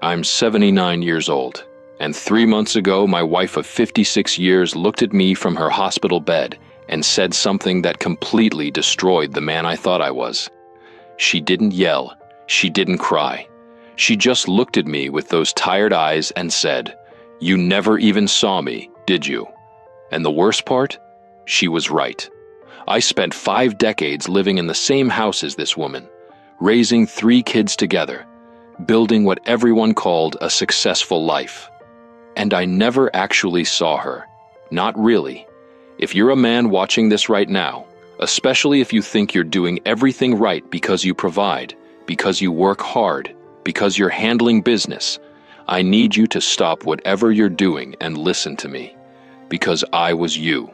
I'm 79 years old, and 3 months ago my wife of 56 years looked at me from her hospital bed and said something that completely destroyed the man I thought I was. She didn't yell, she didn't cry. She just looked at me with those tired eyes and said, "You never even saw me, did you?" And the worst part? She was right. I spent 5 decades living in the same house as this woman, raising 3 kids together, building what everyone called a successful life. And I never actually saw her. Not really. If you're a man watching this right now, especially if you think you're doing everything right because you provide, because you work hard, because you're handling business, I need you to stop whatever you're doing and listen to me. Because I was you.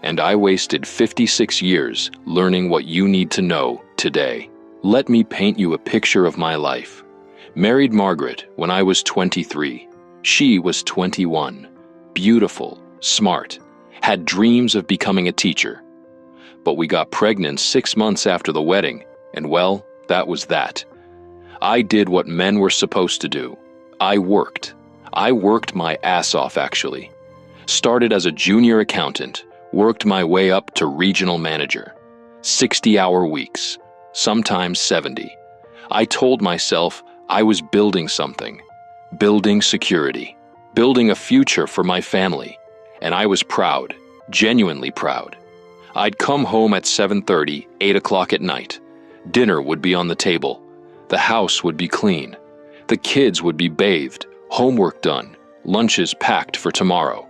And I wasted 56 years learning what you need to know today. Let me paint you a picture of my life. Married Margaret when I was 23. She was 21. Beautiful, smart, had dreams of becoming a teacher. But we got pregnant 6 months after the wedding, and well, that was that. I did what men were supposed to do. I worked. I worked my ass off, actually. Started as a junior accountant, worked my way up to regional manager. 60-hour weeks, sometimes 70. I told myself I was building something, building security, building a future for my family, and I was proud, genuinely proud. I'd come home at 7:30, 8 o'clock at night. Dinner would be on the table. The house would be clean. The kids would be bathed, homework done, lunches packed for tomorrow.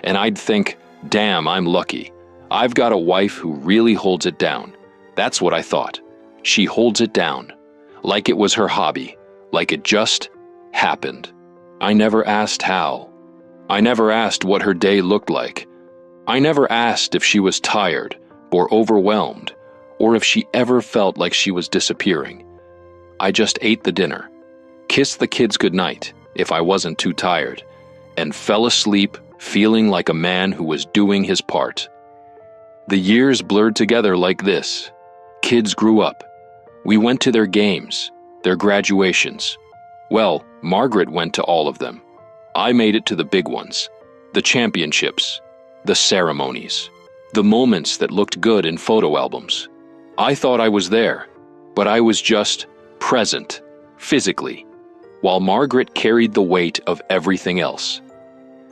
And I'd think, damn, I'm lucky. I've got a wife who really holds it down. That's what I thought. She holds it down. Like it was her hobby. Like it just happened. I never asked how. I never asked what her day looked like. I never asked if she was tired or overwhelmed or if she ever felt like she was disappearing. I just ate the dinner, kissed the kids goodnight if I wasn't too tired, and fell asleep feeling like a man who was doing his part. The years blurred together like this. Kids grew up. We went to their games, their graduations. Well, Margaret went to all of them. I made it to the big ones, the championships, the ceremonies, the moments that looked good in photo albums. I thought I was there, but I was just present, physically, while Margaret carried the weight of everything else.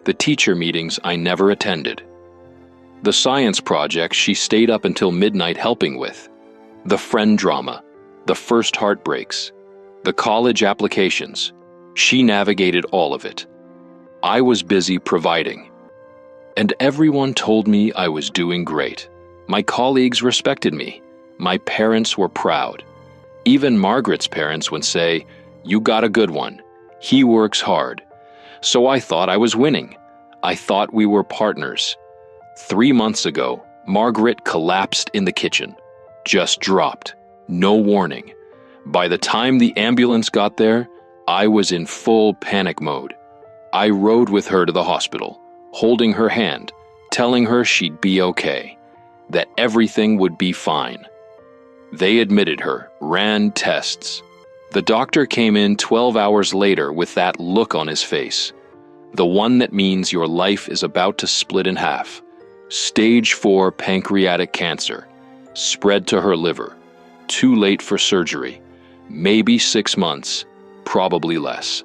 The teacher meetings I never attended. The science projects she stayed up until midnight helping with. The friend drama, the first heartbreaks, the college applications. She navigated all of it. I was busy providing. And everyone told me I was doing great. My colleagues respected me. My parents were proud. Even Margaret's parents would say, "You got a good one. He works hard." So I thought I was winning. I thought we were partners. 3 months ago, Margaret collapsed in the kitchen. Just dropped. No warning. By the time the ambulance got there, I was in full panic mode. I rode with her to the hospital, holding her hand, telling her she'd be okay, that everything would be fine. They admitted her, ran tests. The doctor came in 12 hours later with that look on his face. The one that means your life is about to split in half. Stage 4 pancreatic cancer. Spread to her liver. Too late for surgery. Maybe 6 months. Probably less.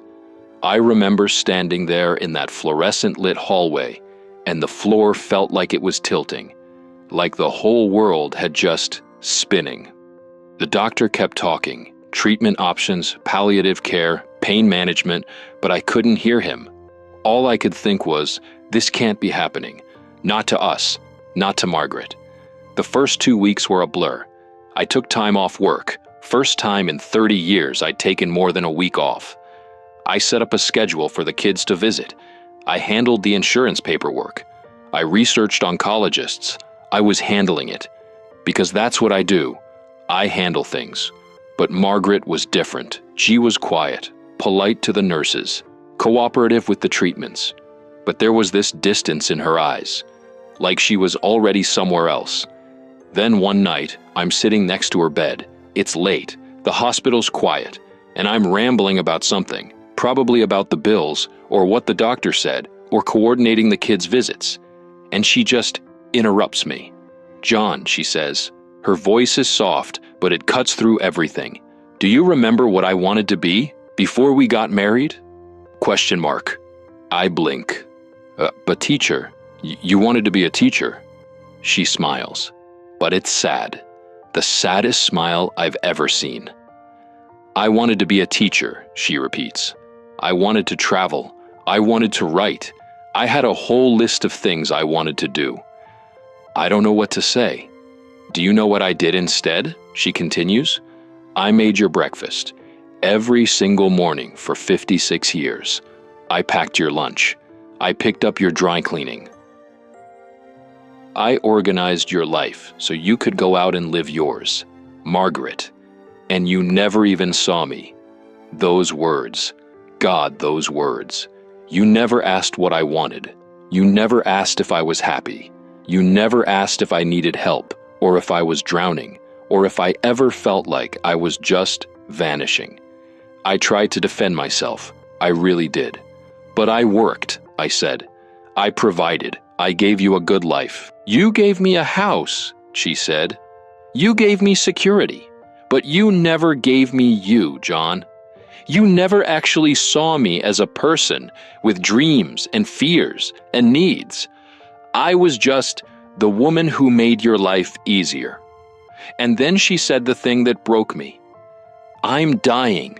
I remember standing there in that fluorescent-lit hallway, and the floor felt like it was tilting. Like the whole world had just spinning. The doctor kept talking. Treatment options, palliative care, pain management, but I couldn't hear him. All I could think was, this can't be happening. Not to us, not to Margaret. The first 2 weeks were a blur. I took time off work. First time in 30 years I'd taken more than a week off. I set up a schedule for the kids to visit. I handled the insurance paperwork. I researched oncologists. I was handling it. Because that's what I do. I handle things. But Margaret was different. She was quiet, polite to the nurses, cooperative with the treatments. But there was this distance in her eyes, like she was already somewhere else. Then one night, I'm sitting next to her bed. It's late, the hospital's quiet, and I'm rambling about something, probably about the bills, or what the doctor said, or coordinating the kids' visits. And she just interrupts me. "John," she says. Her voice is soft, but it cuts through everything. "Do you remember what I wanted to be before we got married?" Question mark. I blink. But teacher, you wanted to be a teacher." She smiles. But it's sad. The saddest smile I've ever seen. "I wanted to be a teacher," she repeats. "I wanted to travel. I wanted to write. I had a whole list of things I wanted to do." I don't know what to say. "Do you know what I did instead?" she continues. "I made your breakfast. Every single morning for 56 years. I packed your lunch. I picked up your dry cleaning. I organized your life so you could go out and live yours, Margaret. And you never even saw me." Those words. God, those words. You never asked what I wanted. You never asked if I was happy. You never asked if I needed help, or if I was drowning, or if I ever felt like I was just vanishing. I tried to defend myself. I really did. "But I worked," I said. "I provided. I gave you a good life. You gave me a house," she said. "You gave me security. But you never gave me you, John. You never actually saw me as a person with dreams and fears and needs. I was just the woman who made your life easier." And then she said the thing that broke me. "I'm dying,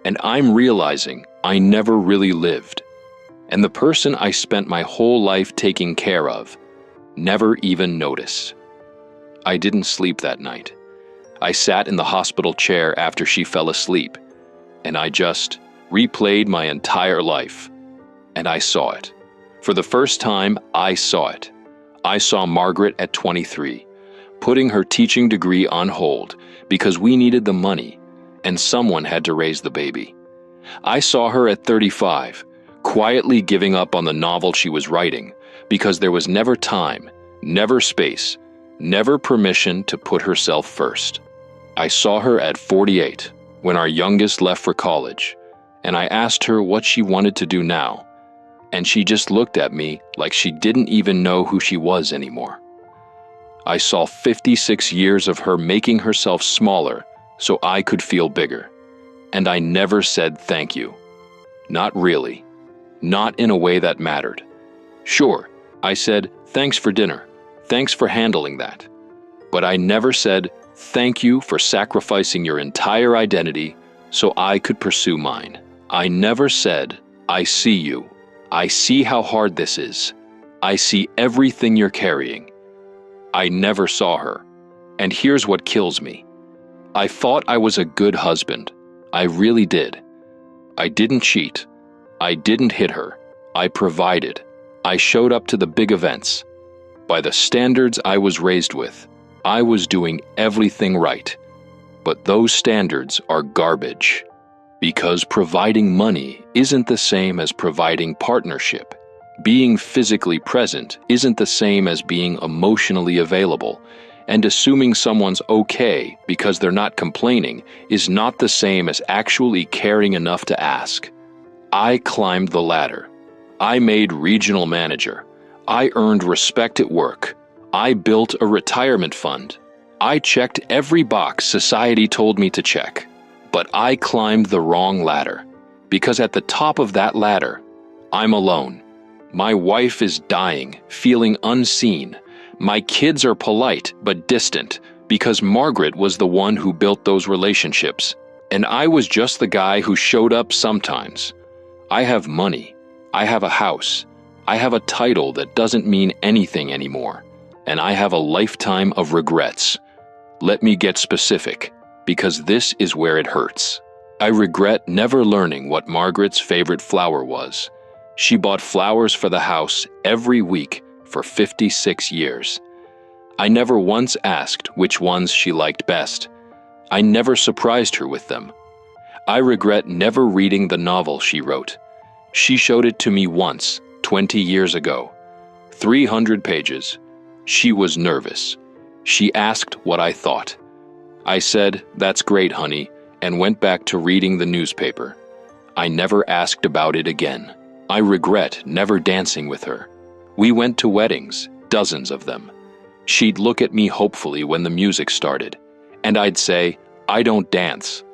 and I'm realizing I never really lived. And the person I spent my whole life taking care of never even noticed." I didn't sleep that night. I sat in the hospital chair after she fell asleep, and I just replayed my entire life. And I saw it. For the first time, I saw it. I saw Margaret at 23, putting her teaching degree on hold because we needed the money, and someone had to raise the baby. I saw her at 35, quietly giving up on the novel she was writing because there was never time, never space, never permission to put herself first. I saw her at 48, when our youngest left for college, and I asked her what she wanted to do now, and she just looked at me like she didn't even know who she was anymore. I saw 56 years of her making herself smaller so I could feel bigger, and I never said thank you. Not really. Not in a way that mattered. Sure, I said, "Thanks for dinner. Thanks for handling that." But I never said, "Thank you for sacrificing your entire identity so I could pursue mine." I never said, "I see you. I see how hard this is. I see everything you're carrying." I never saw her. And here's what kills me. I thought I was a good husband. I really did. I didn't cheat. I didn't hit her. I provided. I showed up to the big events. By the standards I was raised with, I was doing everything right. But those standards are garbage. Because providing money isn't the same as providing partnership. Being physically present isn't the same as being emotionally available. And assuming someone's okay because they're not complaining is not the same as actually caring enough to ask. I climbed the ladder. I made regional manager. I earned respect at work. I built a retirement fund. I checked every box society told me to check. But I climbed the wrong ladder, because at the top of that ladder, I'm alone. My wife is dying, feeling unseen. My kids are polite but distant, because Margaret was the one who built those relationships, and I was just the guy who showed up sometimes. I have money. I have a house. I have a title that doesn't mean anything anymore, and I have a lifetime of regrets. Let me get specific, because this is where it hurts. I regret never learning what Margaret's favorite flower was. She bought flowers for the house every week for 56 years. I never once asked which ones she liked best. I never surprised her with them. I regret never reading the novel she wrote. She showed it to me once, 20 years ago. 300 pages. She was nervous. She asked what I thought. I said, "That's great, honey," and went back to reading the newspaper. I never asked about it again. I regret never dancing with her. We went to weddings, dozens of them. She'd look at me hopefully when the music started, and I'd say, "I don't dance,"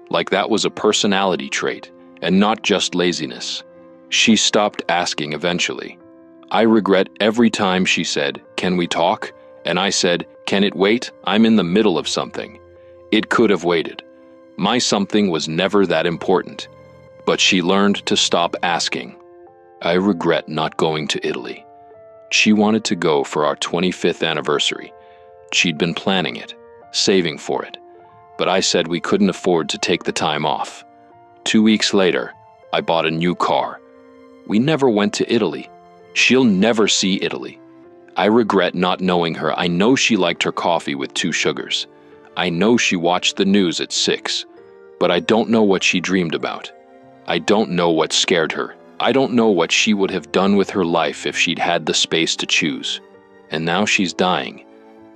like that was a personality trait and not just laziness. She stopped asking eventually. I regret every time she said, "Can we talk?" And I said, "Can it wait? I'm in the middle of something." It could have waited. My something was never that important. But she learned to stop asking. I regret not going to Italy. She wanted to go for our 25th anniversary. She'd been planning it, saving for it. But I said we couldn't afford to take the time off. 2 weeks later, I bought a new car. We never went to Italy. She'll never see Italy. I regret not knowing her. I know she liked her coffee with 2 sugars. I know she watched the news at 6. But I don't know what she dreamed about. I don't know what scared her. I don't know what she would have done with her life if she'd had the space to choose. And now she's dying.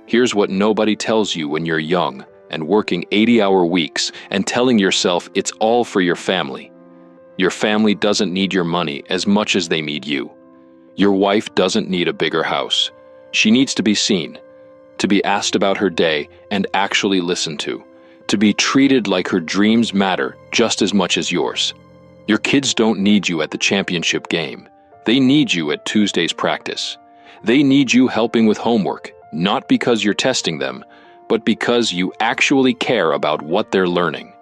Here's what nobody tells you when you're young and working 80-hour weeks and telling yourself it's all for your family. Your family doesn't need your money as much as they need you. Your wife doesn't need a bigger house. She needs to be seen, to be asked about her day and actually listened to be treated like her dreams matter just as much as yours. Your kids don't need you at the championship game. They need you at Tuesday's practice. They need you helping with homework, not because you're testing them, but because you actually care about what they're learning.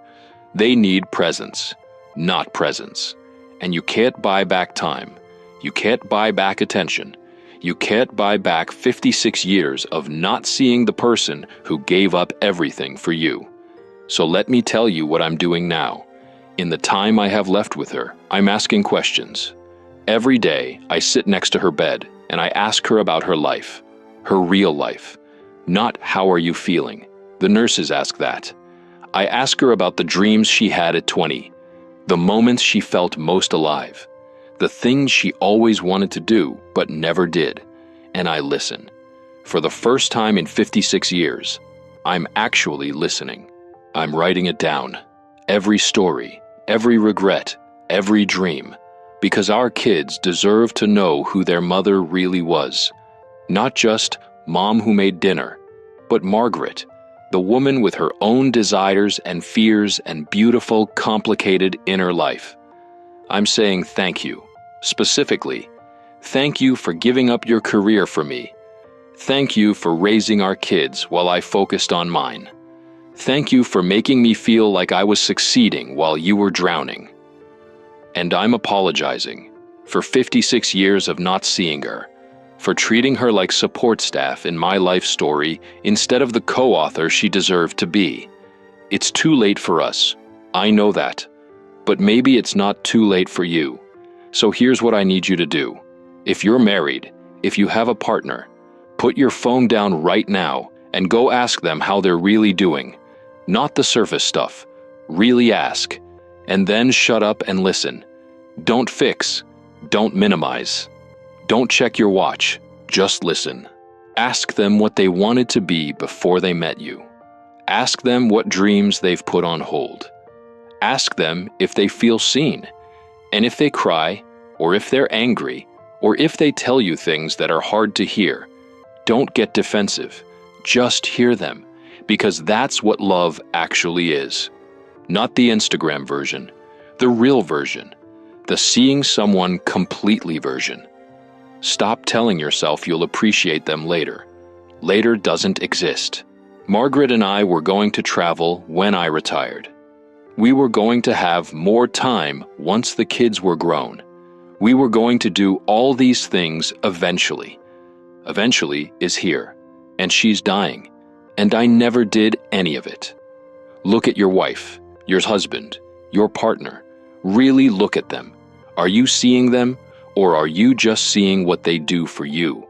They need presence, not presents. And you can't buy back time. You can't buy back attention. You can't buy back 56 years of not seeing the person who gave up everything for you. So let me tell you what I'm doing now. In the time I have left with her, I'm asking questions. Every day, I sit next to her bed and I ask her about her life, her real life. Not "How are you feeling?" The nurses ask that. I ask her about the dreams she had at 20, the moments she felt most alive, the things she always wanted to do but never did, and I listen. For the first time in 56 years, I'm actually listening. I'm writing it down. Every story, every regret, every dream, because our kids deserve to know who their mother really was. Not just Mom who made dinner, but Margaret, the woman with her own desires and fears and beautiful, complicated inner life. I'm saying thank you. Specifically, thank you for giving up your career for me. Thank you for raising our kids while I focused on mine. Thank you for making me feel like I was succeeding while you were drowning. And I'm apologizing for 56 years of not seeing her, for treating her like support staff in my life story instead of the co-author she deserved to be. It's too late for us. I know that. But maybe it's not too late for you. So here's what I need you to do. If you're married, if you have a partner, put your phone down right now and go ask them how they're really doing. Not the surface stuff. Really ask. And then shut up and listen. Don't fix. Don't minimize. Don't check your watch. Just listen. Ask them what they wanted to be before they met you. Ask them what dreams they've put on hold. Ask them if they feel seen. And if they cry, or if they're angry, or if they tell you things that are hard to hear, don't get defensive. Just hear them, because that's what love actually is. Not the Instagram version, the real version, the seeing someone completely version. Stop telling yourself you'll appreciate them later. Later doesn't exist. Margaret and I were going to travel when I retired. We were going to have more time once the kids were grown. We were going to do all these things eventually. Eventually is here, and she's dying, and I never did any of it. Look at your wife, your husband, your partner. Really look at them. Are you seeing them, or are you just seeing what they do for you?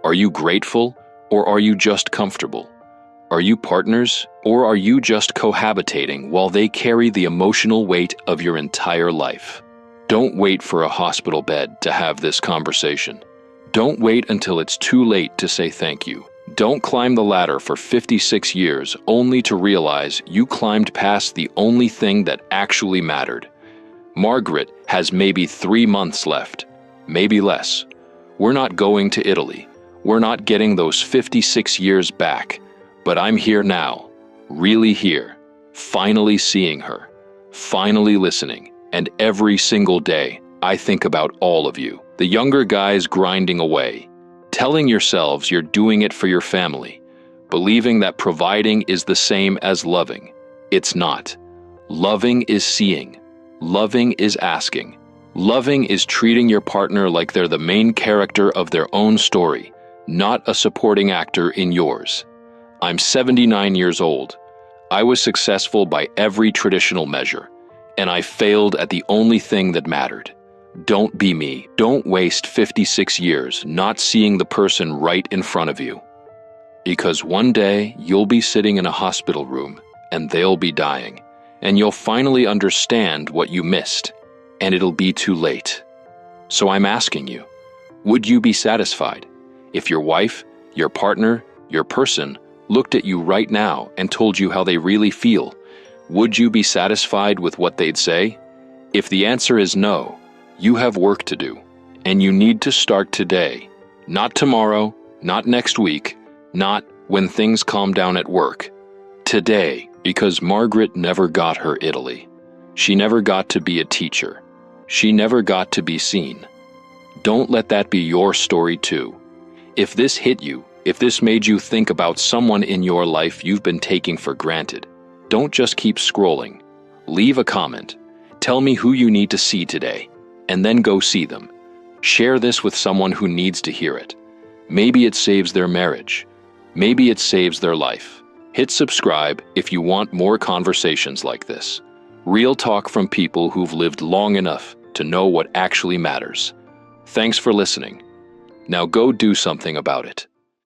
Are you grateful, or are you just comfortable? Are you partners, or are you just cohabitating while they carry the emotional weight of your entire life? Don't wait for a hospital bed to have this conversation. Don't wait until it's too late to say thank you. Don't climb the ladder for 56 years only to realize you climbed past the only thing that actually mattered. Margaret has maybe 3 months left, maybe less. We're not going to Italy. We're not getting those 56 years back. But I'm here now, really here, finally seeing her, finally listening, and every single day I think about all of you, the younger guys grinding away, telling yourselves you're doing it for your family, believing that providing is the same as loving. It's not. Loving is seeing. Loving is asking. Loving is treating your partner like they're the main character of their own story, not a supporting actor in yours. I'm 79 years old. I was successful by every traditional measure, and I failed at the only thing that mattered. Don't be me. Don't waste 56 years not seeing the person right in front of you. Because one day you'll be sitting in a hospital room and they'll be dying, and you'll finally understand what you missed, and it'll be too late. So I'm asking you, would you be satisfied if your wife, your partner, your person looked at you right now and told you how they really feel? Would you be satisfied with what they'd say? If the answer is no, you have work to do, and you need to start today. Not tomorrow, not next week, not when things calm down at work. Today, because Margaret never got her Italy. She never got to be a teacher. She never got to be seen. Don't let that be your story too. If this hit you, if this made you think about someone in your life you've been taking for granted, don't just keep scrolling. Leave a comment. Tell me who you need to see today, and then go see them. Share this with someone who needs to hear it. Maybe it saves their marriage. Maybe it saves their life. Hit subscribe if you want more conversations like this. Real talk from people who've lived long enough to know what actually matters. Thanks for listening. Now go do something about it.